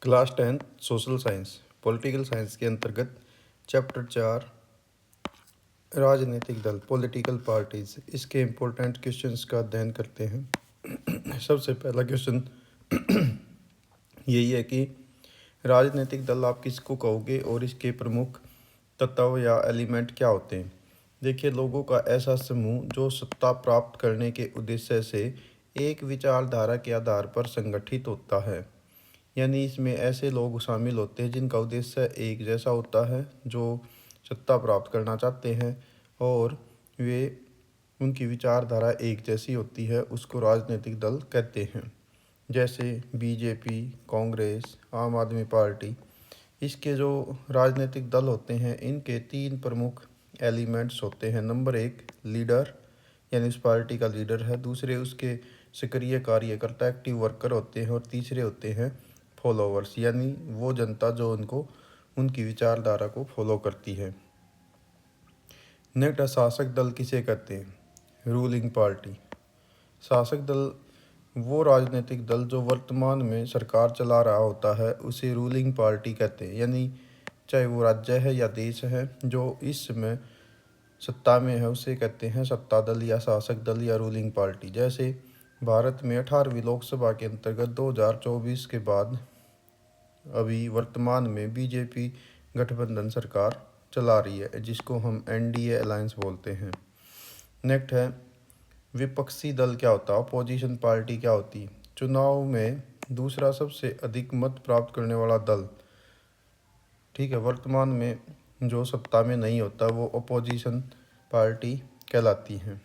Class 10 social science political science के अंतर्गत chapter 4 राजनीतिक दल पॉलिटिकल पार्टीज इसके इम्पोर्टेंट क्वेश्चंस का अध्ययन करते हैं। सबसे पहला क्वेश्चन यही है कि राजनीतिक दल आप किसको कहोगे और इसके प्रमुख तत्व या एलिमेंट क्या होते हैं। देखिए, लोगों का ऐसा समूह जो सत्ता प्राप्त करने के उद्देश्य से एक विचारधारा के आधार पर संगठित होता है। यानी इसमें ऐसे लोग शामिल होते हैं जिनका उद्देश्य एक जैसा होता है, जो सत्ता प्राप्त करना चाहते हैं और वे उनकी विचारधारा एक जैसी होती है, उसको राजनीतिक दल कहते हैं। जैसे बीजेपी, कांग्रेस, आम आदमी पार्टी। इसके जो राजनीतिक दल होते हैं, इनके तीन प्रमुख एलिमेंट्स होते हैं। नंबर एक, लीडर, यानी उस पार्टी का लीडर है। दूसरे उसके सक्रिय कार्यकर्ता, एक्टिव वर्कर होते हैं। और तीसरे होते हैं फॉलोवर्स, यानी वो जनता जो उनको उनकी विचारधारा को फॉलो करती है। नेक्स्ट, शासक दल किसे कहते हैं? Ruling party. शासक दल वो राजनीतिक दल जो वर्तमान में सरकार चला रहा होता है, उसे रूलिंग पार्टी कहते हैं। यानी चाहे वो राज्य है या देश है, जो इस समय सत्ता में है, उसे कहते हैं सत्ता दल या शासक दल या रूलिंग पार्टी। जैसे भारत में 18वीं लोकसभा के अंतर्गत 2024 के बाद अभी वर्तमान में बीजेपी गठबंधन सरकार चला रही है, जिसको हम एनडीए अलायंस बोलते हैं। नेक्स्ट है, विपक्षी दल क्या होता है? अपोजिशन पार्टी क्या होती है? चुनाव में दूसरा सबसे अधिक मत प्राप्त करने वाला दल। ठीक है, वर्तमान में जो सत्ता में नहीं होता वो अपोजिशन पार्टी कहलाती है।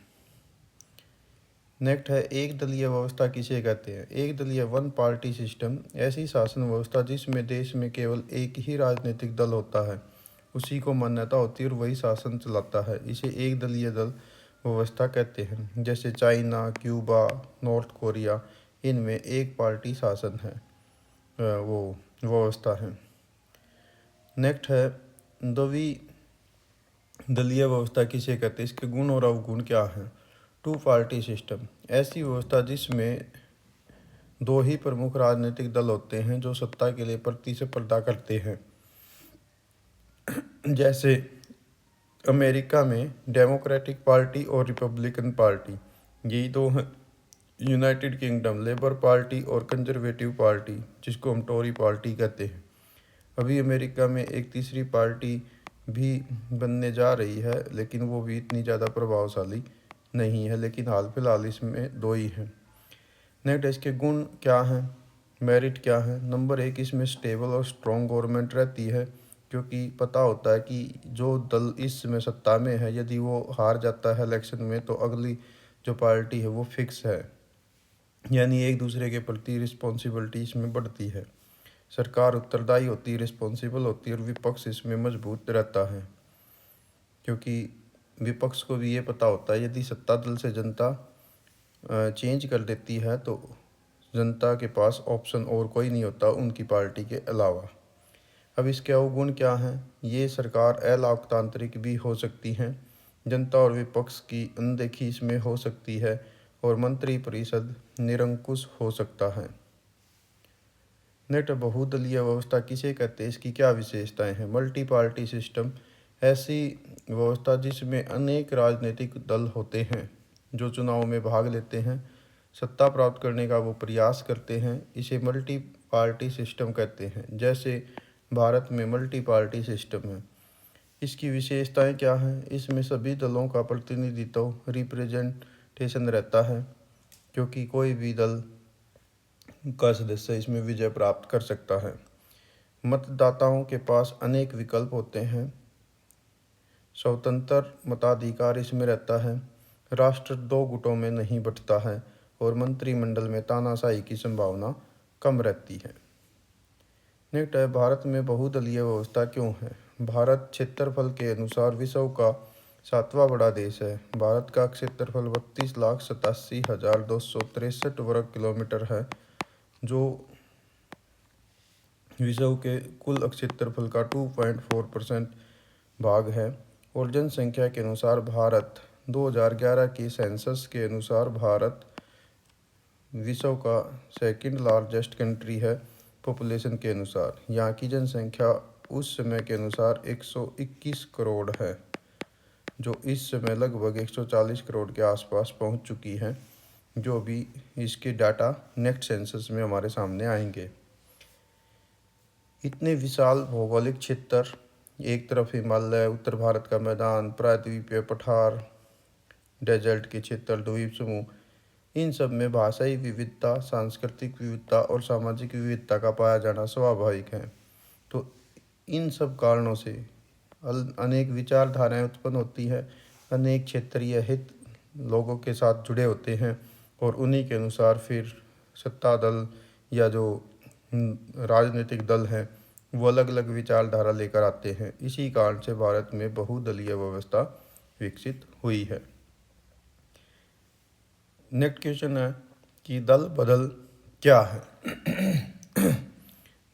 नेक्स्ट है, एक दलीय व्यवस्था किसे कहते हैं? एक दलीय वन पार्टी सिस्टम ऐसी शासन व्यवस्था जिसमें देश में केवल एक ही राजनीतिक दल होता है, उसी को मान्यता होती है और वही शासन चलाता है। इसे एक दलीय दल व्यवस्था कहते हैं। जैसे चाइना, क्यूबा, नॉर्थ कोरिया, इनमें एक पार्टी शासन है, वो व्यवस्था है। नेक्स्ट है, द्वि दलीय व्यवस्था किसे कहते हैं? इसके गुण और अवगुण क्या हैं? टू पार्टी सिस्टम ऐसी व्यवस्था जिसमें दो ही प्रमुख राजनीतिक दल होते हैं जो सत्ता के लिए प्रतिस्पर्धा करते हैं। जैसे अमेरिका में डेमोक्रेटिक पार्टी और रिपब्लिकन पार्टी, यही दो हैं। यूनाइटेड किंगडम लेबर पार्टी और कंजर्वेटिव पार्टी, जिसको हम टोरी पार्टी कहते हैं। अभी अमेरिका में एक तीसरी पार्टी भी बनने जा रही है, लेकिन वो भी इतनी ज़्यादा प्रभावशाली नहीं है, लेकिन हाल फिलहाल इसमें दो ही हैं। नेक्स्ट, इसके गुण क्या हैं, मेरिट क्या है? नंबर एक, इसमें स्टेबल और स्ट्रॉन्ग गवर्नमेंट रहती है, क्योंकि पता होता है कि जो दल इस समय सत्ता में है, यदि वो हार जाता है इलेक्शन में, तो अगली जो पार्टी है वो फिक्स है। यानी एक दूसरे के प्रति रिस्पॉन्सिबिलिटी इसमें बढ़ती है। सरकार उत्तरदायी होती है, रिस्पॉन्सिबल होती है, और विपक्ष इसमें मजबूत रहता है, क्योंकि विपक्ष को भी ये पता होता है यदि सत्ता दल से जनता चेंज कर देती है तो जनता के पास ऑप्शन और कोई नहीं होता उनकी पार्टी के अलावा। अब इसके अवगुण क्या हैं? ये सरकार अलोकतांत्रिक भी हो सकती हैं, जनता और विपक्ष की अनदेखी इसमें हो सकती है, और मंत्री परिषद निरंकुश हो सकता है। नेट, बहुदलीय व्यवस्था किसे कहते हैं? इसकी क्या विशेषताएं हैं? मल्टी पार्टी सिस्टम ऐसी व्यवस्था जिसमें अनेक राजनीतिक दल होते हैं जो चुनाव में भाग लेते हैं, सत्ता प्राप्त करने का वो प्रयास करते हैं, इसे मल्टी पार्टी सिस्टम कहते हैं। जैसे भारत में मल्टी पार्टी सिस्टम है। इसकी विशेषताएं क्या हैं? इसमें सभी दलों का प्रतिनिधित्व, रिप्रेजेंटेशन रहता है, क्योंकि कोई भी दल का सदस्य इसमें विजय प्राप्त कर सकता है। मतदाताओं के पास अनेक विकल्प होते हैं। स्वतंत्र मताधिकार इसमें रहता है। राष्ट्र दो गुटों में नहीं बंटता है, और मंत्रिमंडल में तानाशाही की संभावना कम रहती है। नेक्स्ट है, भारत में बहुदलीय व्यवस्था क्यों है? भारत क्षेत्रफल के अनुसार विश्व का 7वां बड़ा देश है। भारत का क्षेत्रफल 32,87,263 वर्ग किलोमीटर है, जो विश्व के कुल क्षेत्रफल का 2.4% भाग है। और जनसंख्या के अनुसार भारत 2011 के सेंसस के अनुसार भारत विश्व का सेकंड लार्जेस्ट कंट्री है, पॉपुलेशन के अनुसार। यहाँ की जनसंख्या उस समय के अनुसार 121 करोड़ है, जो इस समय लगभग 140 करोड़ के आसपास पहुँच चुकी है, जो भी इसके डाटा नेक्स्ट सेंसस में हमारे सामने आएंगे। इतने विशाल भौगोलिक क्षेत्र, एक तरफ हिमालय, उत्तर भारत का मैदान, प्रायद्वीपीय पठार, डेजर्ट के क्षेत्र, द्वीप समूह, इन सब में भाषाई विविधता, सांस्कृतिक विविधता और सामाजिक विविधता का पाया जाना स्वाभाविक है। तो इन सब कारणों से अनेक विचारधाराएं उत्पन्न होती है, अनेक क्षेत्रीय हित लोगों के साथ जुड़े होते हैं और उन्हीं के अनुसार फिर सत्ता दल या जो राजनीतिक दल हैं वो अलग अलग विचारधारा लेकर आते हैं। इसी कारण से भारत में बहुदलीय व्यवस्था विकसित हुई है। नेक्स्ट क्वेश्चन है कि दल बदल क्या है।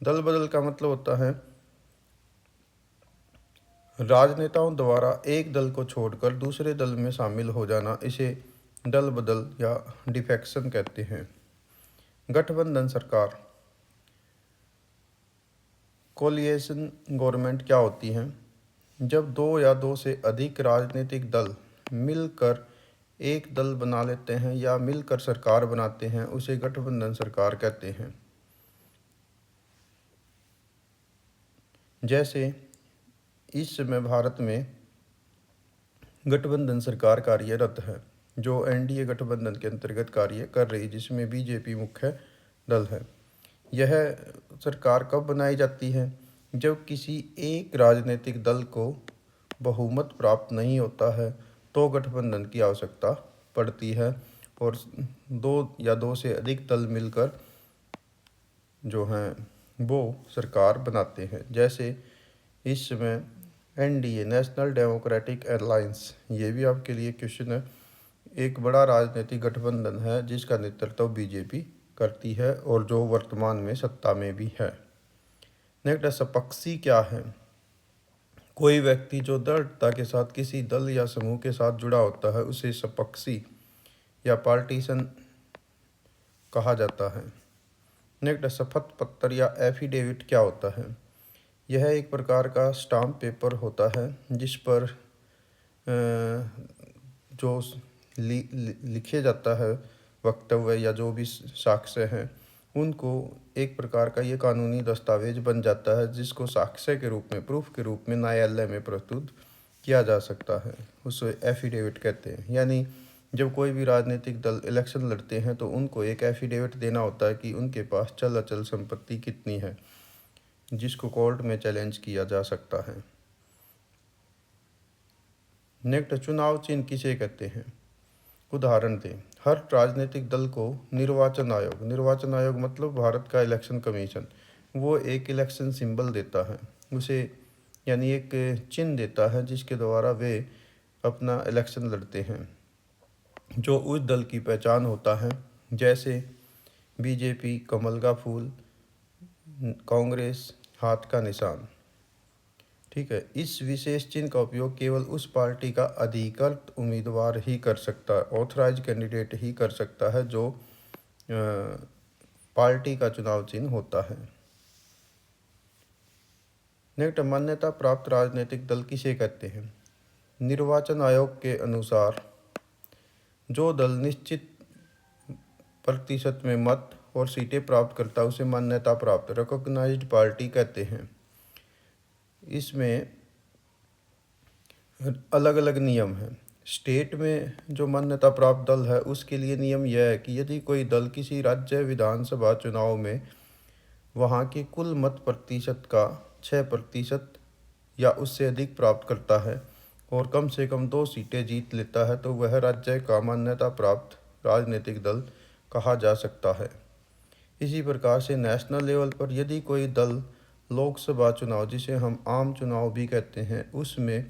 दल बदल का मतलब होता है राजनेताओं द्वारा एक दल को छोड़कर दूसरे दल में शामिल हो जाना। इसे दल बदल या डिफेक्शन कहते हैं। गठबंधन सरकार, कोलिएशन गवर्नमेंट क्या होती है? जब दो या दो से अधिक राजनीतिक दल मिलकर एक दल बना लेते हैं या मिलकर सरकार बनाते हैं, उसे गठबंधन सरकार कहते हैं। जैसे इस समय भारत में गठबंधन सरकार कार्यरत है, जो एनडीए गठबंधन के अंतर्गत कार्य कर रही, जिसमें बीजेपी मुख्य दल है। यह सरकार कब बनाई जाती है? जब किसी एक राजनीतिक दल को बहुमत प्राप्त नहीं होता है तो गठबंधन की आवश्यकता पड़ती है और दो या दो से अधिक दल मिलकर जो हैं वो सरकार बनाते हैं। जैसे इस समय एनडीए, नेशनल डेमोक्रेटिक अलायंस, ये भी आपके लिए क्वेश्चन है, एक बड़ा राजनीतिक गठबंधन है जिसका नेतृत्व बीजेपी करती है और जो वर्तमान में सत्ता में भी है। नेक्स्ट, सपक्षी क्या है? कोई व्यक्ति जो दृढ़ता के साथ किसी दल या समूह के साथ जुड़ा होता है उसे सपक्षी या पार्टीशन कहा जाता है। नेक्स्ट, शपथ पत्र या एफिडेविट क्या होता है? यह एक प्रकार का स्टाम्प पेपर होता है जिस पर जो लिखे जाता है वक्तव्य या जो भी साक्ष्य हैं, उनको एक प्रकार का ये कानूनी दस्तावेज बन जाता है जिसको साक्ष्य के रूप में, प्रूफ के रूप में न्यायालय में प्रस्तुत किया जा सकता है। उसे एफिडेविट कहते हैं। यानी जब कोई भी राजनीतिक दल इलेक्शन लड़ते हैं तो उनको एक एफिडेविट देना होता है कि उनके पास चल अचल संपत्ति कितनी है, जिसको कोर्ट में चैलेंज किया जा सकता है। नेक्स्ट, चुनाव चिन्ह किसे कहते हैं? उदाहरण दें। हर राजनीतिक दल को निर्वाचन आयोग मतलब भारत का इलेक्शन कमीशन, वो एक इलेक्शन सिंबल देता है उसे, यानी एक चिन्ह देता है जिसके द्वारा वे अपना इलेक्शन लड़ते हैं, जो उस दल की पहचान होता है। जैसे बीजेपी कमल का फूल, कांग्रेस हाथ का निशान। ठीक है, इस विशेष चिन्ह का उपयोग केवल उस पार्टी का अधिकृत उम्मीदवार ही कर सकता है, ऑथराइज कैंडिडेट ही कर सकता है जो पार्टी का चुनाव चिन्ह होता है। नेक्स्ट, मान्यता प्राप्त राजनीतिक दल किसे कहते हैं? निर्वाचन आयोग के अनुसार जो दल निश्चित प्रतिशत में मत और सीटें प्राप्त करता है उसे मान्यता प्राप्त रिकॉग्नाइज्ड पार्टी कहते हैं। इसमें अलग अलग नियम हैं। स्टेट में जो मान्यता प्राप्त दल है उसके लिए नियम यह है कि यदि कोई दल किसी राज्य विधानसभा चुनाव में वहाँ के कुल मत प्रतिशत का 6% या उससे अधिक प्राप्त करता है और कम से कम 2 सीटें जीत लेता है तो वह राज्य का मान्यता प्राप्त राजनीतिक दल कहा जा सकता है। इसी प्रकार से नेशनल लेवल पर यदि कोई दल लोकसभा चुनाव, जिसे हम आम चुनाव भी कहते हैं, उसमें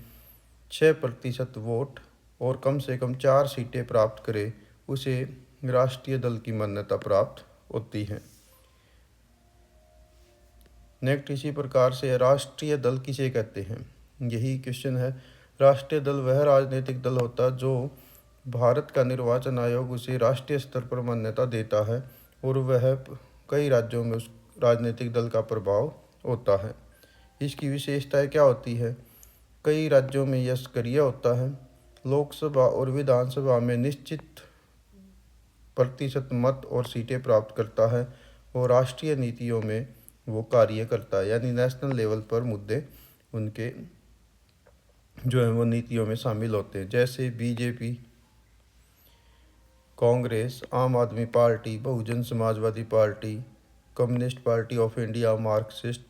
6% वोट और कम से कम 4 सीटें प्राप्त करे, उसे राष्ट्रीय दल की मान्यता प्राप्त होती है। नेक्स्ट, इसी प्रकार से राष्ट्रीय दल किसे कहते हैं? यही क्वेश्चन है। राष्ट्रीय दल वह राजनीतिक दल होता है जो भारत का निर्वाचन आयोग उसे राष्ट्रीय स्तर पर मान्यता देता है और वह कई राज्यों में उस राजनीतिक दल का प्रभाव होता है। इसकी विशेषताएं क्या होती है? कई राज्यों में यह सक्रिय होता है, लोकसभा और विधानसभा में निश्चित प्रतिशत मत और सीटें प्राप्त करता है, और राष्ट्रीय नीतियों में वो कार्य करता है, यानी नेशनल लेवल पर मुद्दे उनके जो है वो नीतियों में शामिल होते हैं। जैसे बीजेपी, कांग्रेस, आम आदमी party, Bahujan Samajwadi party, communist party of India, Marxist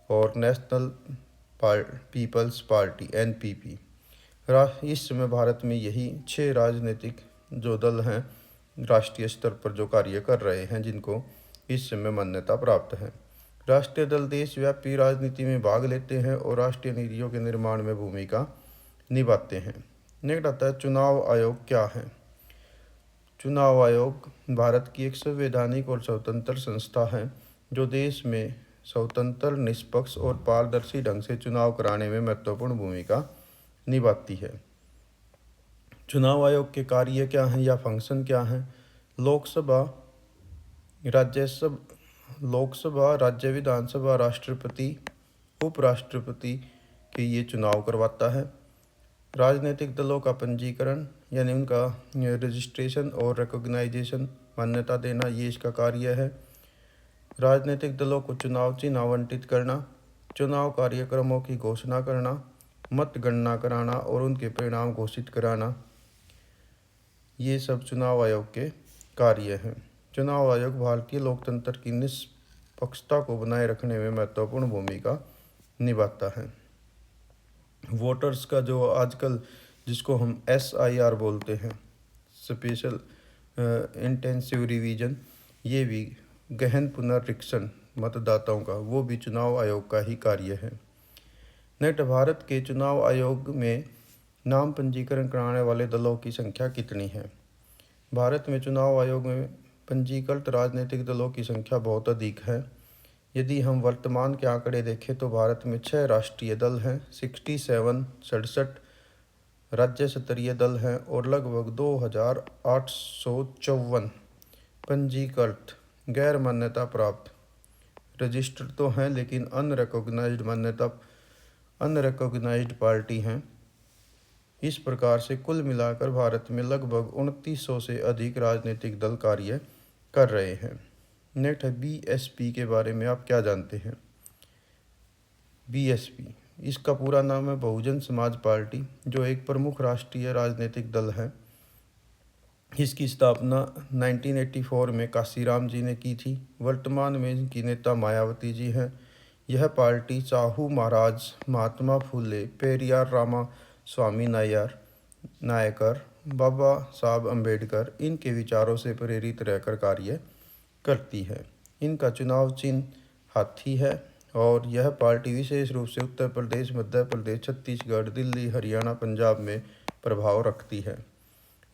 और नेशनल पीपल्स पार्टी एनपीपी। इस समय भारत में यही 6 राजनीतिक जो दल हैं राष्ट्रीय स्तर पर जो कार्य कर रहे हैं, जिनको इस समय मान्यता प्राप्त है। राष्ट्रीय दल देशव्यापी राजनीति में भाग लेते हैं और राष्ट्रीय नीतियों के निर्माण में भूमिका निभाते हैं। नेक्स्ट आता है चुनाव आयोग क्या है। चुनाव आयोग भारत की एक संवैधानिक और स्वतंत्र संस्था है जो देश में स्वतंत्र, निष्पक्ष और पारदर्शी ढंग से चुनाव कराने में महत्वपूर्ण भूमिका निभाती है। चुनाव आयोग के कार्य क्या हैं या फंक्शन क्या हैं? लोकसभा, राज्य विधानसभा, राष्ट्रपति, उपराष्ट्रपति के ये चुनाव करवाता है। राजनीतिक दलों का पंजीकरण यानी उनका रजिस्ट्रेशन और रिकॉग्नाइजेशन, मान्यता देना, ये इसका कार्य है। राजनीतिक दलों को चुनाव चिन्ह आवंटित करना, चुनाव कार्यक्रमों की घोषणा करना, मतगणना कराना और उनके परिणाम घोषित कराना, ये सब चुनाव आयोग के कार्य हैं। चुनाव आयोग भारतीय लोकतंत्र की निष्पक्षता को बनाए रखने में महत्वपूर्ण भूमिका निभाता है। वोटर्स का जो आजकल जिसको हम SIR बोलते हैं, स्पेशल इंटेंसिव रिवीजन, ये भी गहन पुनरीक्षण मतदाताओं का, वो भी चुनाव आयोग का ही कार्य है। नेक्स्ट, भारत के चुनाव आयोग में नाम पंजीकरण कराने वाले दलों की संख्या कितनी है? भारत में चुनाव आयोग में पंजीकृत राजनीतिक दलों की संख्या बहुत अधिक है। यदि हम वर्तमान के आंकड़े देखें तो भारत में 6 राष्ट्रीय दल हैं, 67 राज्य स्तरीय दल हैं और लगभग 2854 पंजीकृत गैर मान्यता प्राप्त रजिस्टर्ड तो हैं लेकिन अनरिकॉग्नाइज्ड पार्टी हैं। इस प्रकार से कुल मिलाकर भारत में लगभग 2900 से अधिक राजनीतिक दल कार्य कर रहे हैं। नेक्स्ट है BSP के बारे में आप क्या जानते हैं? BSP, इसका पूरा नाम है बहुजन समाज पार्टी, जो एक प्रमुख राष्ट्रीय राजनीतिक दल है। इसकी स्थापना 1984 में काशीराम जी ने की थी। वर्तमान में इनकी नेता मायावती जी हैं। यह पार्टी साहू महाराज, महात्मा फुले, पेरियार रामा स्वामी नायकर, बाबा साहब अम्बेडकर, इनके विचारों से प्रेरित रहकर कार्य करती है। इनका चुनाव चिन्ह हाथी है और यह पार्टी विशेष रूप से उत्तर प्रदेश, मध्य प्रदेश, छत्तीसगढ़, दिल्ली, हरियाणा, पंजाब में प्रभाव रखती है।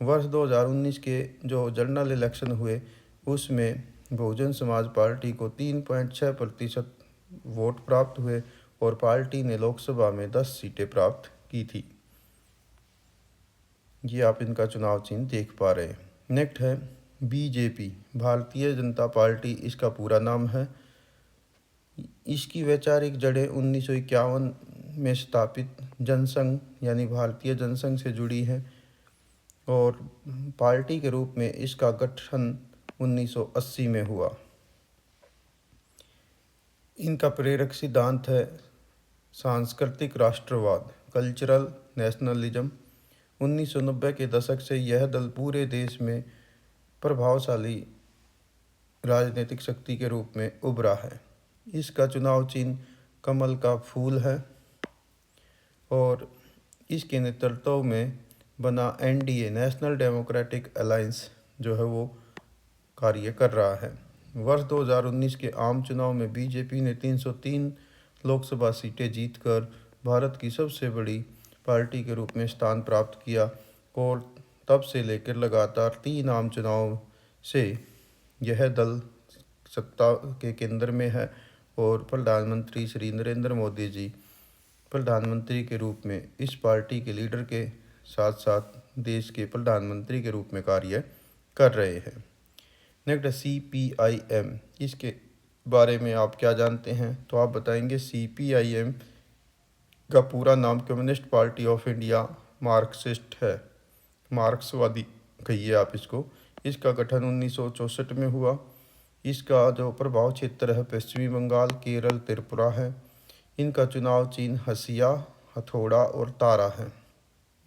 वर्ष 2019 के जो जनरल इलेक्शन हुए उसमें बहुजन समाज पार्टी को 3.6% वोट प्राप्त हुए और पार्टी ने लोकसभा में 10 सीटें प्राप्त की थी। ये आप इनका चुनाव चिन्ह देख पा रहे हैं। नेक्स्ट है BJP, भारतीय जनता पार्टी इसका पूरा नाम है। इसकी वैचारिक जड़ें 1951 में स्थापित जनसंघ यानी भारतीय जनसंघ से जुड़ी हैं और पार्टी के रूप में इसका गठन 1980 में हुआ। इनका प्रेरक सिद्धांत है सांस्कृतिक राष्ट्रवाद, कल्चरल नेशनलिज्म। 1990 के दशक से यह दल पूरे देश में प्रभावशाली राजनीतिक शक्ति के रूप में उभरा है। इसका चुनाव चिन्ह कमल का फूल है और इसके नेतृत्व में बना NDA, नेशनल डेमोक्रेटिक अलायंस, जो है वो कार्य कर रहा है। वर्ष 2019 के आम चुनाव में BJP ने 303 लोकसभा सीटें जीतकर भारत की सबसे बड़ी पार्टी के रूप में स्थान प्राप्त किया और तब से लेकर लगातार 3 आम चुनाव से यह दल सत्ता के केंद्र में है और प्रधानमंत्री श्री नरेंद्र मोदी जी प्रधानमंत्री के रूप में इस पार्टी के लीडर के साथ साथ देश के प्रधानमंत्री के रूप में कार्य कर रहे हैं। नेक्स्ट CPIM, इसके बारे में आप क्या जानते हैं? तो आप बताएंगे CPIM का पूरा नाम communist party of India Marxist है, मार्क्सवादी कहिए आप इसको। इसका गठन 1964 में हुआ। इसका जो प्रभाव क्षेत्र है पश्चिमी बंगाल, केरल, त्रिपुरा है। इनका चुनाव चिन्ह हसिया, हथौड़ा और तारा है।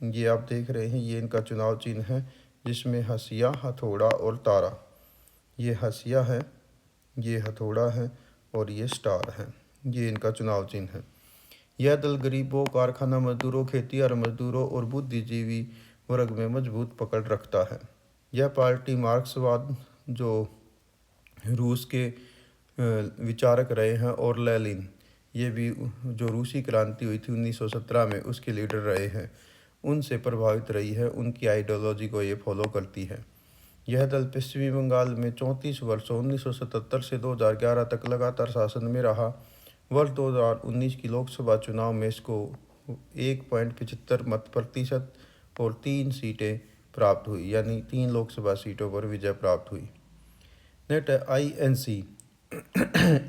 ये आप देख रहे हैं, ये इनका चुनाव चिन्ह है जिसमें हसिया, हथौड़ा और तारा। ये हसिया है, ये हथौड़ा है और ये स्टार है। ये इनका चुनाव चिन्ह है। यह दल गरीबों, कारखाना मजदूरों, खेतिहर मजदूरों और बुद्धिजीवी वर्ग में मजबूत पकड़ रखता है। यह पार्टी मार्क्सवाद, जो रूस के विचारक रहे हैं, और लेनिन, ये भी जो रूसी क्रांति हुई थी 1917 में, उसके लीडर रहे हैं, उनसे प्रभावित रही है। उनकी आइडियोलॉजी को ये फॉलो करती है। यह दल पश्चिमी बंगाल में 34 वर्षों 1977 से 2011 तक लगातार शासन में रहा। वर्ष 2019 की लोकसभा चुनाव में इसको 1.75 मत प्रतिशत और 3 सीटें प्राप्त हुई, यानी 3 लोकसभा सीटों पर विजय प्राप्त हुई। नेक्स्ट है INC,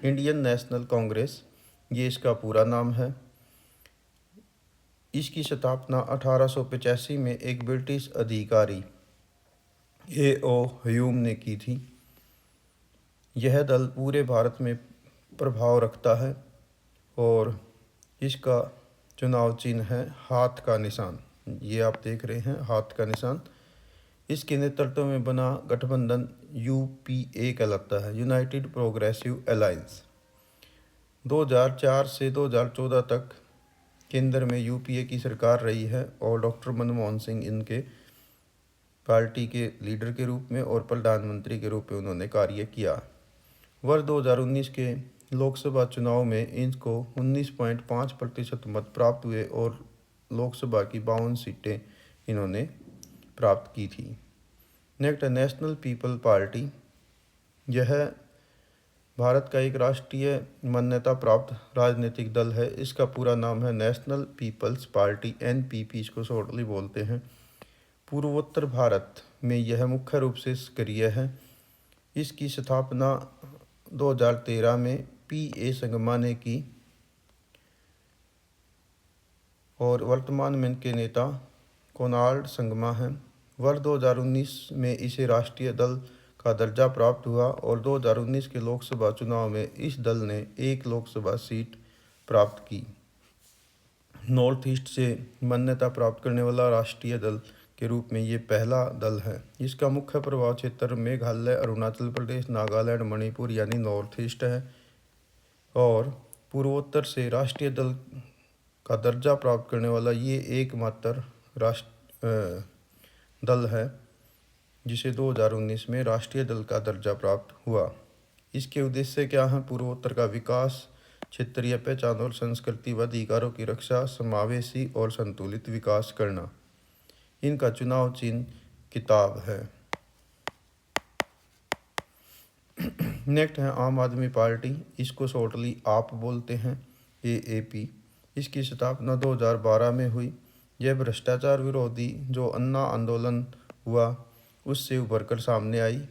इंडियन नेशनल कांग्रेस, ये इसका पूरा नाम है। इसकी स्थापना 1885 में एक ब्रिटिश अधिकारी A.O. ह्यूम ने की थी। यह दल पूरे भारत में प्रभाव रखता है और इसका चुनाव चिन्ह है हाथ का निशान। ये आप देख रहे हैं, हाथ का निशान। इसके नेतृत्व में बना गठबंधन UPA कहलाता है, यूनाइटेड प्रोग्रेसिव अलायंस। 2004 से 2014 तक केंद्र में UPA की सरकार रही है और डॉक्टर मनमोहन सिंह इनके पार्टी के लीडर के रूप में और प्रधानमंत्री के रूप में उन्होंने कार्य किया। वर्ष 2019 के लोकसभा चुनाव में इनको 19.5% मत प्राप्त हुए और लोकसभा की 52 सीटें इन्होंने प्राप्त की थी। नेक्स्ट है नेशनल पीपल पार्टी। यह भारत का एक राष्ट्रीय मान्यता प्राप्त राजनीतिक दल है। इसका पूरा नाम है नेशनल पीपल्स पार्टी, NPP इसको शॉर्टली बोलते हैं। पूर्वोत्तर भारत में यह मुख्य रूप से सक्रिय है। इसकी स्थापना 2013 में PA संगमा ने की और वर्तमान में इनके नेता कोनार्ड संगमा हैं। वर्ष 2019 में इसे राष्ट्रीय दल का दर्जा प्राप्त हुआ और 2019 के लोकसभा चुनाव में इस दल ने 1 लोकसभा सीट प्राप्त की। नॉर्थ ईस्ट से मान्यता प्राप्त करने वाला राष्ट्रीय दल के रूप में ये पहला दल है। इसका मुख्य प्रभाव क्षेत्र मेघालय, अरुणाचल प्रदेश, नागालैंड, मणिपुर यानी नॉर्थ ईस्ट है और पूर्वोत्तर से राष्ट्रीय दल का दर्जा प्राप्त करने वाला ये एकमात्र दल है जिसे 2019 में राष्ट्रीय दल का दर्जा प्राप्त हुआ। इसके उद्देश्य क्या हैं? पूर्वोत्तर का विकास, क्षेत्रीय पहचान और संस्कृति व अधिकारों की रक्षा, समावेशी और संतुलित विकास करना। इनका चुनाव चिन्ह किताब है। नेक्स्ट है आम आदमी पार्टी, इसको शॉर्टली आप बोलते हैं, AAP। इसकी स्थापना 2012 में हुई। यह भ्रष्टाचार विरोधी जो अन्ना आंदोलन हुआ उससे उभर कर सामने आई।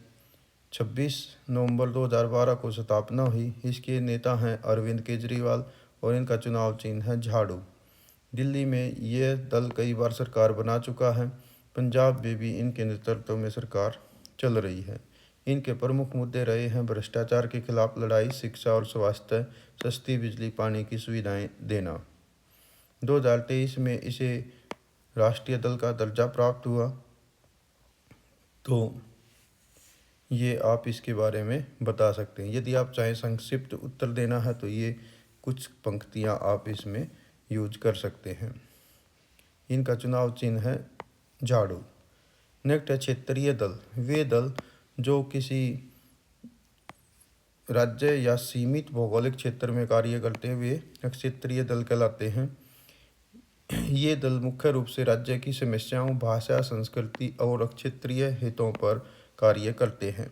26 नवंबर 2012 को स्थापना हुई। इसके नेता हैं अरविंद केजरीवाल और इनका चुनाव चिन्ह है झाड़ू। दिल्ली में यह दल कई बार सरकार बना चुका है। पंजाब में भी इनके नेतृत्व में सरकार चल रही है। इनके प्रमुख मुद्दे रहे हैं भ्रष्टाचार के खिलाफ लड़ाई, शिक्षा और स्वास्थ्य, सस्ती बिजली पानी की सुविधाएं देना। 2023 में इसे राष्ट्रीय दल का दर्जा प्राप्त हुआ। तो ये आप इसके बारे में बता सकते हैं। यदि आप चाहें संक्षिप्त उत्तर देना है तो ये कुछ पंक्तियां आप इसमें यूज कर सकते हैं। इनका चुनाव चिन्ह है झाड़ू। नेक्स्ट है क्षेत्रीय दल। वे दल जो किसी राज्य या सीमित भौगोलिक क्षेत्र में कार्य करते हुए क्षेत्रीय दल कहलाते हैं। ये दल मुख्य रूप से राज्य की समस्याओं, भाषा, संस्कृति और क्षेत्रीय हितों पर कार्य करते हैं।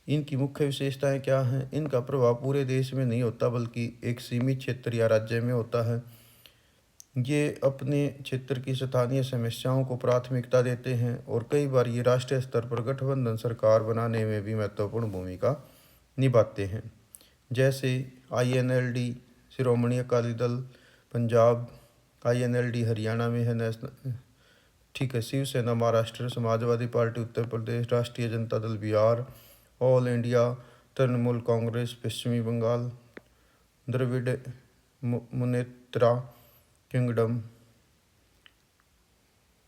इनकी मुख्य विशेषताएं क्या हैं? इनका प्रभाव पूरे देश में नहीं होता बल्कि एक सीमित क्षेत्र या राज्य में होता है। ये अपने क्षेत्र की स्थानीय समस्याओं को प्राथमिकता देते हैं और कई बार ये राष्ट्रीय स्तर पर गठबंधन सरकार बनाने में भी महत्वपूर्ण भूमिका निभाते हैं। जैसे INLD शिरोमणि अकाली दल पंजाब, INLD हरियाणा में है नेशनल, ठीक है, शिवसेना महाराष्ट्र, समाजवादी पार्टी उत्तर प्रदेश, राष्ट्रीय जनता दल बिहार, ऑल इंडिया तृणमूल कांग्रेस पश्चिमी बंगाल, द्रविड़ मुनेत्रा किंगडम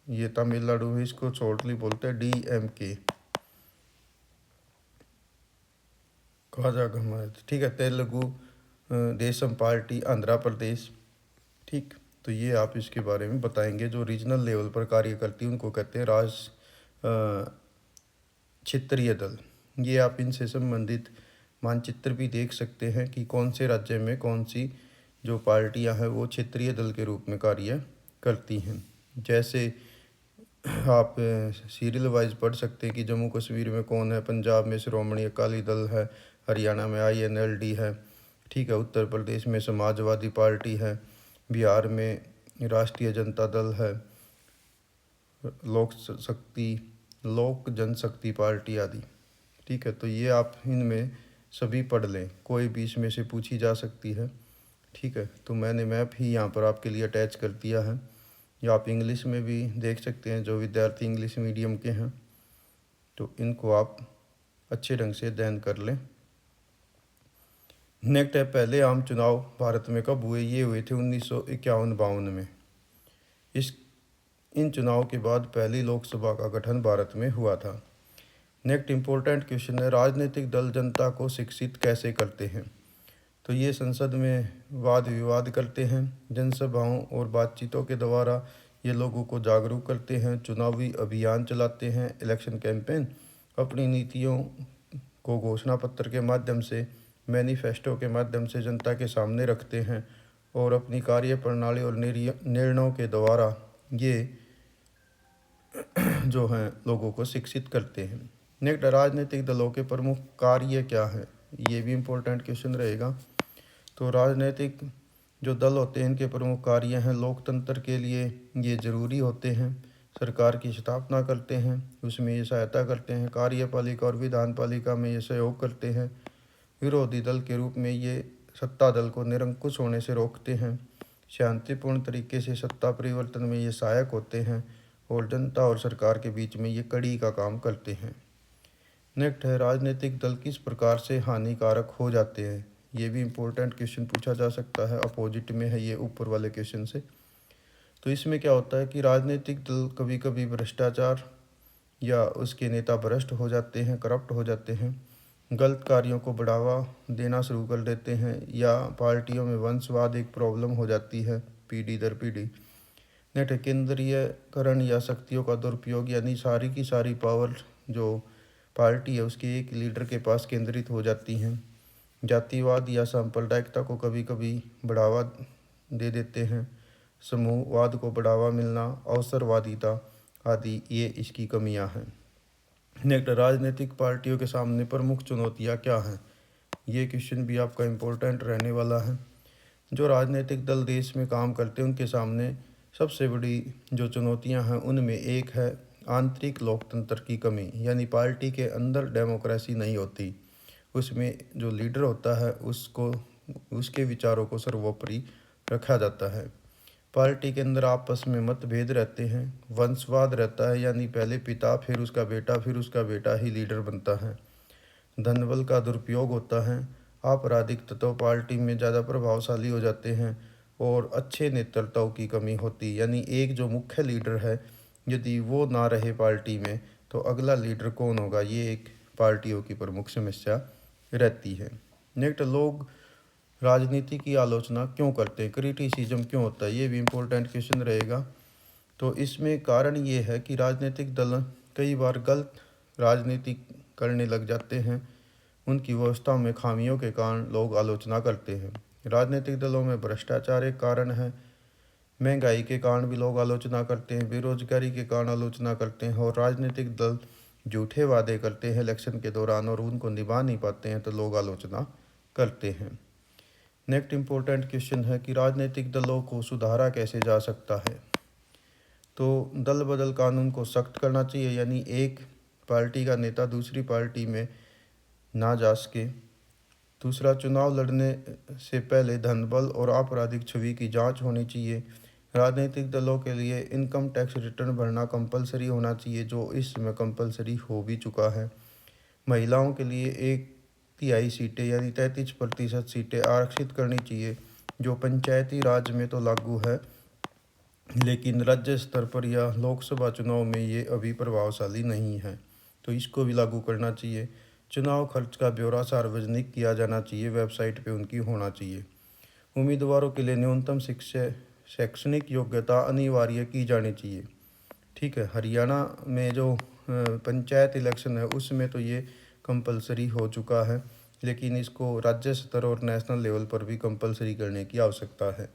ये तमिलनाडु में, इसको शॉर्टली बोलते हैं DMK, ख्वाजा गहमद, ठीक है, तेलुगु देशम पार्टी आंध्र प्रदेश, ठीक। तो ये आप इसके बारे में बताएंगे। जो रीजनल लेवल पर कार्य करती है उनको कहते हैं क्षेत्रीय दल। ये आप इनसे संबंधित मानचित्र भी देख सकते हैं कि कौन से राज्य में कौन सी जो पार्टियां हैं वो क्षेत्रीय दल के रूप में कार्य करती हैं। जैसे आप सीरियल वाइज पढ़ सकते हैं कि जम्मू कश्मीर में कौन है, पंजाब में शिरोमणि अकाली दल है, हरियाणा में INLD है, ठीक है, उत्तर प्रदेश में समाजवादी पार्टी है, बिहार में राष्ट्रीय जनता दल है, लोक जनशक्ति पार्टी आदि, ठीक है। तो ये आप इनमें सभी पढ़ लें, कोई भी इसमें से पूछी जा सकती है, ठीक है। तो मैंने मैप ही यहाँ पर आपके लिए अटैच कर दिया है, या आप इंग्लिश में भी देख सकते हैं। जो विद्यार्थी इंग्लिश मीडियम के हैं तो इनको आप अच्छे ढंग से अध्ययन कर लें। नेक्स्ट है, पहले आम चुनाव भारत में कब हुए? ये हुए थे 1951-52 में। इन चुनाव के बाद पहली लोकसभा का गठन भारत में हुआ था। नेक्स्ट इम्पोर्टेंट क्वेश्चन है, राजनीतिक दल जनता को शिक्षित कैसे करते हैं? तो ये संसद में वाद विवाद करते हैं, जनसभाओं और बातचीतों के द्वारा ये लोगों को जागरूक करते हैं, चुनावी अभियान चलाते हैं, इलेक्शन कैंपेन, अपनी नीतियों को घोषणा पत्र के माध्यम से, मैनिफेस्टो के माध्यम से जनता के सामने रखते हैं, और अपनी कार्य प्रणाली और निर्णयों के द्वारा ये जो हैं लोगों को शिक्षित करते हैं। नेक्स्ट, राजनीतिक दलों के प्रमुख कार्य क्या हैं? ये भी इम्पोर्टेंट क्वेश्चन रहेगा। तो राजनीतिक जो दल होते हैं इनके प्रमुख कार्य हैं, लोकतंत्र के लिए ये जरूरी होते हैं, सरकार की स्थापना करते हैं, उसमें ये सहायता करते हैं, कार्यपालिका और विधानपालिका में ये सहयोग करते हैं, विरोधी दल के रूप में ये सत्ता दल को निरंकुश होने से रोकते हैं, शांतिपूर्ण तरीके से सत्ता परिवर्तन में ये सहायक होते हैं, और जनता और सरकार के बीच में ये कड़ी का काम करते हैं। नेक्स्ट है, राजनीतिक दल किस प्रकार से हानिकारक हो जाते हैं? ये भी इम्पोर्टेंट क्वेश्चन पूछा जा सकता है, अपोजिट में है ये ऊपर वाले क्वेश्चन से। तो इसमें क्या होता है कि राजनीतिक दल कभी कभी भ्रष्टाचार या उसके नेता भ्रष्ट हो जाते हैं, करप्ट हो जाते हैं, गलत कार्यों को बढ़ावा देना शुरू कर देते हैं, या पार्टियों में वंशवाद एक प्रॉब्लम हो जाती है पीढ़ी दर पीढ़ी। नेट केंद्रीयकरण या शक्तियों का दुरुपयोग, यानी सारी की सारी पावर जो पार्टी है उसके एक लीडर के पास केंद्रित हो जाती हैं। जातिवाद या सांप्रदायिकता को कभी कभी बढ़ावा दे देते हैं, समूहवाद को बढ़ावा मिलना, अवसरवादिता आदि ये इसकी कमियां हैं। नेक्स्ट, राजनीतिक पार्टियों के सामने प्रमुख चुनौतियां क्या हैं? ये क्वेश्चन भी आपका इम्पोर्टेंट रहने वाला है। जो राजनीतिक दल देश में काम करते हैं उनके सामने सबसे बड़ी जो चुनौतियां हैं उनमें एक है आंतरिक लोकतंत्र की कमी, यानी पार्टी के अंदर डेमोक्रेसी नहीं होती, उसमें जो लीडर होता है उसको उसके विचारों को सर्वोपरि रखा जाता है। पार्टी के अंदर आपस में मतभेद रहते हैं, वंशवाद रहता है, यानी पहले पिता फिर उसका बेटा फिर उसका बेटा ही लीडर बनता है, धनबल का दुरुपयोग होता है, आपराधिक तत्व पार्टी में ज़्यादा प्रभावशाली हो जाते हैं, और अच्छे नेतृत्व की कमी होती, यानी एक जो मुख्य लीडर है यदि वो ना रहे पार्टी में तो अगला लीडर कौन होगा, ये एक पार्टियों की प्रमुख समस्या रहती है। नेक्स्ट, लोग राजनीति की आलोचना क्यों करते हैं? क्रिटिसिज्म क्यों होता है? ये भी इम्पोर्टेंट क्वेश्चन रहेगा। तो इसमें कारण ये है कि राजनीतिक दल कई बार गलत राजनीति करने लग जाते हैं, उनकी व्यवस्था में खामियों के कारण लोग आलोचना करते हैं। राजनीतिक दलों में भ्रष्टाचार एक कारण है, महंगाई के कारण भी लोग आलोचना करते हैं, बेरोजगारी के कारण आलोचना करते हैं, और राजनीतिक दल झूठे वादे करते हैं इलेक्शन के दौरान और उनको निभा नहीं पाते हैं तो लोग आलोचना करते हैं। नेक्स्ट इम्पोर्टेंट क्वेश्चन है कि राजनीतिक दलों को सुधारा कैसे जा सकता है? तो दल बदल कानून को सख्त करना चाहिए, यानी एक पार्टी का नेता दूसरी पार्टी में ना जा सके। दूसरा, चुनाव लड़ने से पहले धन बल और आपराधिक छवि की जांच होनी चाहिए। राजनीतिक दलों के लिए इनकम टैक्स रिटर्न भरना कंपलसरी होना चाहिए, जो इस समय कंपलसरी हो भी चुका है। महिलाओं के लिए 1/3 सीटें यानी 33% सीटें आरक्षित करनी चाहिए, जो पंचायती राज में तो लागू है, लेकिन राज्य स्तर पर या लोकसभा चुनाव में ये अभी प्रभावशाली नहीं है, तो इसको भी लागू करना चाहिए। चुनाव खर्च का ब्यौरा सार्वजनिक किया जाना चाहिए, वेबसाइट पे उनकी होना चाहिए। उम्मीदवारों के लिए न्यूनतम शिक्षा शैक्षणिक योग्यता अनिवार्य की जानी चाहिए। ठीक है, हरियाणा में जो पंचायत इलेक्शन है उसमें तो ये कंपलसरी हो चुका है, लेकिन इसको राज्य स्तर और नेशनल लेवल पर भी कंपलसरी करने की आवश्यकता है।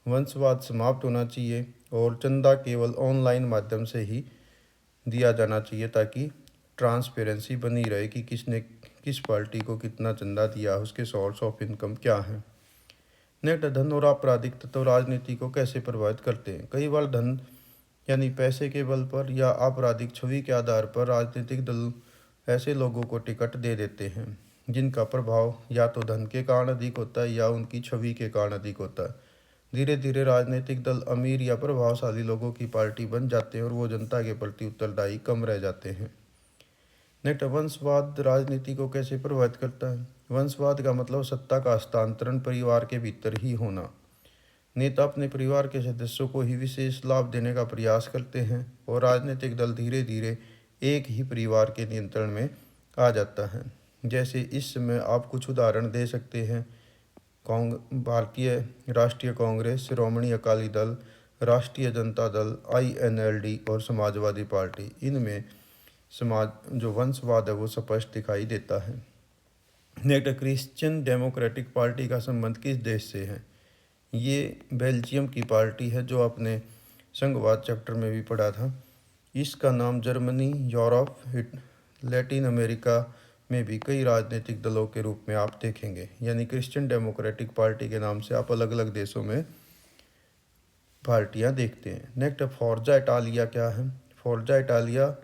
वंशवाद समाप्त होना चाहिए और चंदा केवल ऑनलाइन माध्यम से ही दिया जाना चाहिए, ताकि ट्रांसपेरेंसी बनी रहे कि किसने किस पार्टी को कितना चंदा दिया, उसके सोर्स ऑफ इनकम क्या है। नेक्स्ट, धन और आपराधिक तत्व राजनीति को कैसे प्रभावित करते हैं। कई बार धन यानी पैसे के बल पर या आपराधिक छवि के आधार पर राजनीतिक दल ऐसे लोगों को टिकट दे देते हैं जिनका प्रभाव या तो धन के कारण अधिक होता है या उनकी छवि के कारण अधिक होता है। धीरे धीरे राजनीतिक दल अमीर या प्रभावशाली लोगों की पार्टी बन जाते हैं और वो जनता के प्रति उत्तरदायी कम रह जाते हैं। नेक्स्ट, वंशवाद राजनीति को कैसे प्रभावित करता है। वंशवाद का मतलब सत्ता का हस्तांतरण परिवार के भीतर ही होना। नेता अपने परिवार के सदस्यों को ही विशेष लाभ देने का प्रयास करते हैं और राजनीतिक दल धीरे धीरे एक ही परिवार के नियंत्रण में आ जाता है। जैसे इस समय आप कुछ उदाहरण दे सकते हैं। भारतीय राष्ट्रीय कांग्रेस, श्रोमणी अकाली दल, राष्ट्रीय जनता दल, INLD और समाजवादी पार्टी, इनमें समाज जो वंशवाद है वो स्पष्ट दिखाई देता है। नेक्स्ट, क्रिश्चियन डेमोक्रेटिक पार्टी का संबंध किस देश से है। ये बेल्जियम की पार्टी है, जो आपने संघवाद चैप्टर में भी पढ़ा था। इसका नाम जर्मनी, यूरोप, लैटिन अमेरिका में भी कई राजनीतिक दलों के रूप में आप देखेंगे। यानी क्रिश्चियन डेमोक्रेटिक पार्टी के नाम से आप अलग अलग देशों में पार्टियां देखते हैं। नेक्स्ट, फोर्जा इटालिया क्या है। फोर्जा इटालिया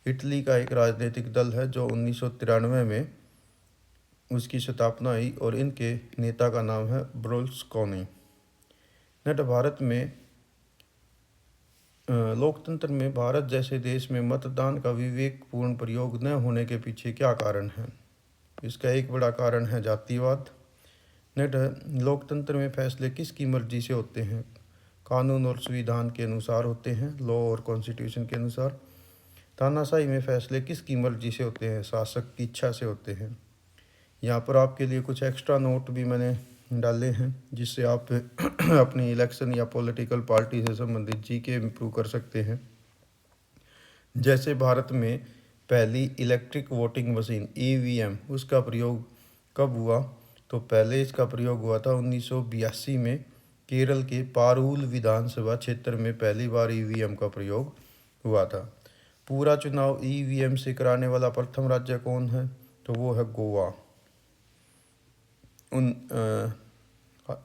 इटली का एक राजनीतिक दल है जो 1993 में उसकी स्थापना हुई और इनके नेता का नाम है ब्रुलस्कोनी। नेक्स्ट, भारत में लोकतंत्र में भारत जैसे देश में मतदान का विवेकपूर्ण प्रयोग न होने के पीछे क्या कारण है। इसका एक बड़ा कारण है जातिवाद। नेक्स्ट, लोकतंत्र में फैसले किसकी मर्जी से होते हैं। कानून और संविधान के अनुसार होते हैं, लॉ और कॉन्स्टिट्यूशन के अनुसार। तानाशाही में फैसले किसकी मर्जी से होते हैं, शासक की इच्छा से होते हैं। यहाँ पर आपके लिए कुछ एक्स्ट्रा नोट भी मैंने डाले हैं, जिससे आप अपनी इलेक्शन या पॉलिटिकल पार्टी से संबंधित जीके इम्प्रूव कर सकते हैं। जैसे भारत में पहली इलेक्ट्रिक वोटिंग मशीन EVM उसका प्रयोग कब हुआ, तो पहले इसका प्रयोग हुआ था 1982 में केरल के पारूल विधानसभा क्षेत्र में पहली बार EVM का प्रयोग हुआ था। पूरा चुनाव EVM से कराने वाला प्रथम राज्य कौन है, तो वो है गोवा।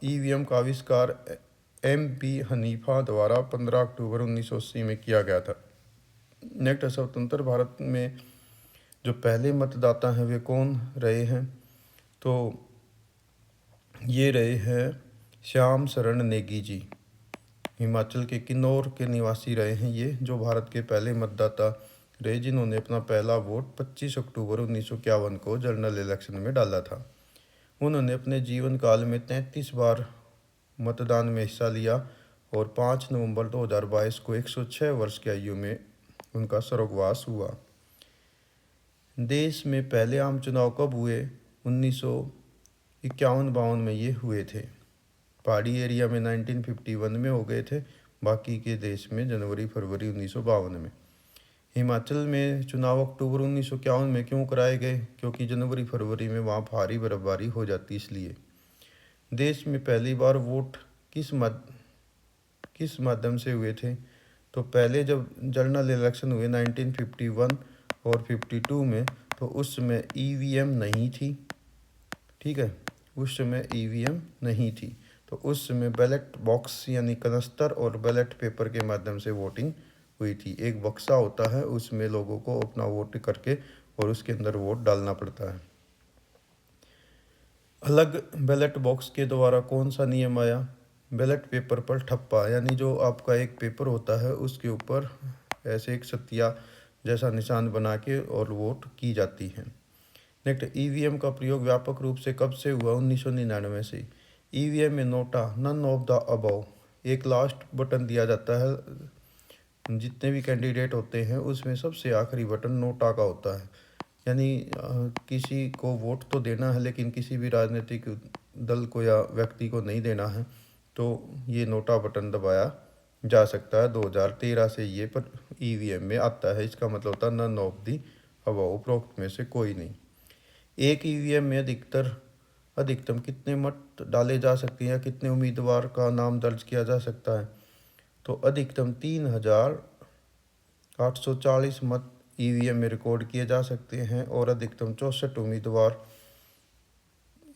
EVM का आविष्कार MP हनीफा द्वारा 15 अक्टूबर 1980 में किया गया था। नेक्स्ट, स्वतंत्र भारत में जो पहले मतदाता हैं वे कौन रहे हैं, तो ये रहे हैं श्याम शरण नेगी जी। हिमाचल के किन्नौर के निवासी रहे हैं ये, जो भारत के पहले मतदाता रहे जिन्होंने अपना पहला वोट 25 अक्टूबर 1951 को जनरल इलेक्शन में डाला था। उन्होंने अपने जीवन काल में 33 बार मतदान में हिस्सा लिया और 5 नवंबर 2022 को 106 वर्ष की आयु में उनका स्वर्गवास हुआ। देश में पहले आम चुनाव कब हुए, 1951-52 में ये हुए थे। पहाड़ी एरिया में 1951 में हो गए थे, बाकी के देश में जनवरी-फरवरी 1952 में। हिमाचल में चुनाव अक्टूबर 1951 में क्यों कराए गए, क्योंकि जनवरी-फरवरी में वहाँ भारी बर्फबारी हो जाती इसलिए। देश में पहली बार वोट किस माध्यम से हुए थे, तो पहले जब जनरल इलेक्शन हुए 1951 और 52 में, तो उस समय EVM नहीं थी। ठीक है, उस समय EVM नहीं थी, तो उस समय बैलेट बॉक्स यानी कनस्तर और बैलेट पेपर के माध्यम से वोटिंग हुई थी। एक बक्सा होता है, उसमें लोगों को अपना वोट करके और उसके अंदर वोट डालना पड़ता है। अलग बैलेट बॉक्स के द्वारा कौन सा नियम आया? बैलेट पेपर पर ठप्पा, यानी जो आपका एक पेपर होता है उसके ऊपर ऐसे एक सतिया जैसा निशान बना के और वोट की जाती है। नेक्स्ट, ईवीएम का प्रयोग व्यापक रूप से कब से हुआ? 1999 से। ईवीएम में NOTA none of the above, एक लास्ट बटन दिया जाता है। जितने भी कैंडिडेट होते हैं उसमें सबसे आखिरी बटन नोटा का होता है, यानी किसी को वोट तो देना है लेकिन किसी भी राजनीतिक दल को या व्यक्ति को नहीं देना है, तो ये नोटा बटन दबाया जा सकता है। 2013 से ये पर ईवीएम में आता है। इसका मतलब होता है नन ऑफ दी अबव, उपरोक्त में से कोई नहीं। एक ईवीएम में अधिकतम कितने मत डाले जा सकते हैं या कितने उम्मीदवार का नाम दर्ज किया जा सकता है? तो अधिकतम 3840 मत ईवीएम में रिकॉर्ड किए जा सकते हैं और अधिकतम 64 उम्मीदवार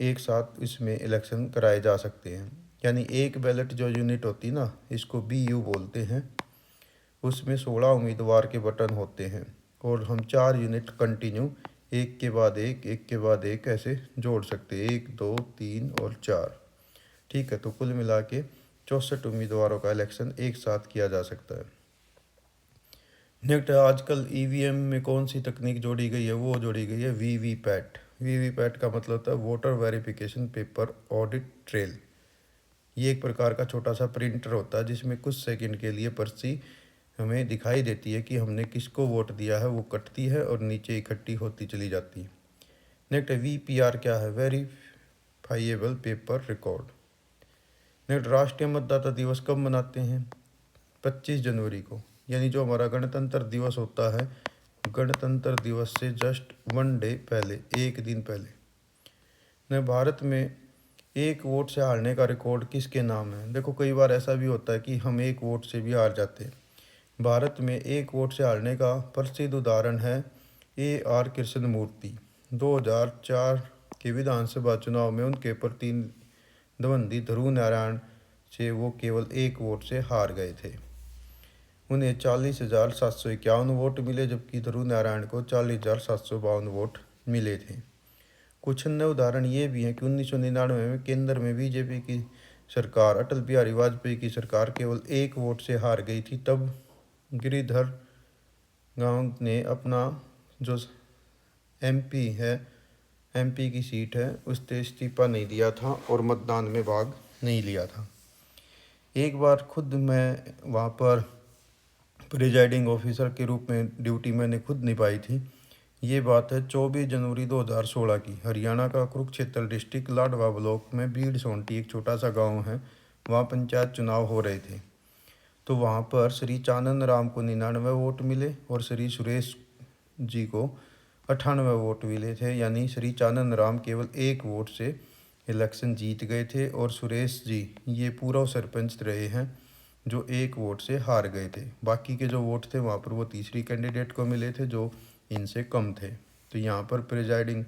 एक साथ इसमें इलेक्शन कराए जा सकते हैं। यानी एक बैलेट जो यूनिट होती ना, इसको BU बोलते हैं, उसमें 16 उम्मीदवार के बटन होते हैं और हम 4 यूनिट कंटिन्यू एक के बाद एक ऐसे जोड़ सकते हैं, 1 2 3 और 4। ठीक है, तो कुल मिला के 64 उम्मीदवारों का इलेक्शन एक साथ किया जा सकता है। नेक्स्ट, आजकल ईवीएम में कौन सी तकनीक जोड़ी गई है? वो जोड़ी गई है वीवीपैट। वीवीपैट का मतलब होता है voter verification paper audit trail. ये एक प्रकार का छोटा सा प्रिंटर होता है जिसमें कुछ सेकंड के लिए पर्ची हमें दिखाई देती है कि हमने किसको वोट दिया है, वो कटती है और नीचे इकट्ठी होती चली जाती है। नेक्स्ट, VPR क्या है? Verifiable paper record. नेक्स्ट, राष्ट्रीय मतदाता दिवस कब मनाते हैं? 25 जनवरी को, यानी जो हमारा गणतंत्र दिवस होता है, गणतंत्र दिवस से जस्ट 1 डे पहले, एक दिन पहले। न भारत में एक वोट से हारने का रिकॉर्ड किसके नाम है? देखो, कई बार ऐसा भी होता है कि हम एक वोट से भी हार जाते हैं। भारत में एक वोट से हारने का प्रसिद्ध उदाहरण है AR कृष्णमूर्ति। 2004 के विधानसभा चुनाव में उनके प्रतिद्वंदी ध्रुव नारायण से वो केवल एक वोट से हार गए थे। उन्हें 40,751 वोट मिले, जबकि ध्रुव नारायण को 40,752 वोट मिले थे। कुछ अन्य उदाहरण ये भी हैं कि 1999 में केंद्र में बीजेपी की सरकार, अटल बिहारी वाजपेयी की सरकार केवल एक वोट से हार गई थी। तब गिरिधर गांव ने अपना जो MP की सीट है उस पर इस्तीफा नहीं दिया था और मतदान में भाग नहीं लिया था। एक बार खुद मैं वहाँ पर प्रिजाइडिंग ऑफिसर के रूप में ड्यूटी मैंने खुद निभाई थी। ये बात है 24 जनवरी 2016 की। हरियाणा का कुरुक्षेत्र डिस्ट्रिक्ट लाडवा ब्लॉक में बीड़ सोंटी एक छोटा सा गांव है, वहाँ पंचायत चुनाव हो रहे थे। तो वहाँ पर श्री चानन राम को 99 वोट मिले और श्री सुरेश जी को 98 वोट मिले थे। यानी श्री चानन राम केवल एक वोट से इलेक्शन जीत गए थे और सुरेश जी ये पूर्व सरपंच रहे हैं जो एक वोट से हार गए थे। बाकी के जो वोट थे वहाँ पर वो तीसरी कैंडिडेट को मिले थे जो इनसे कम थे। तो यहाँ पर प्रिजाइडिंग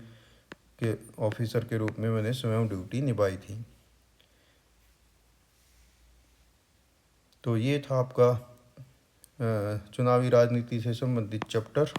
के ऑफिसर के रूप में मैंने स्वयं ड्यूटी निभाई थी। तो ये था आपका चुनावी राजनीति से संबंधित चैप्टर।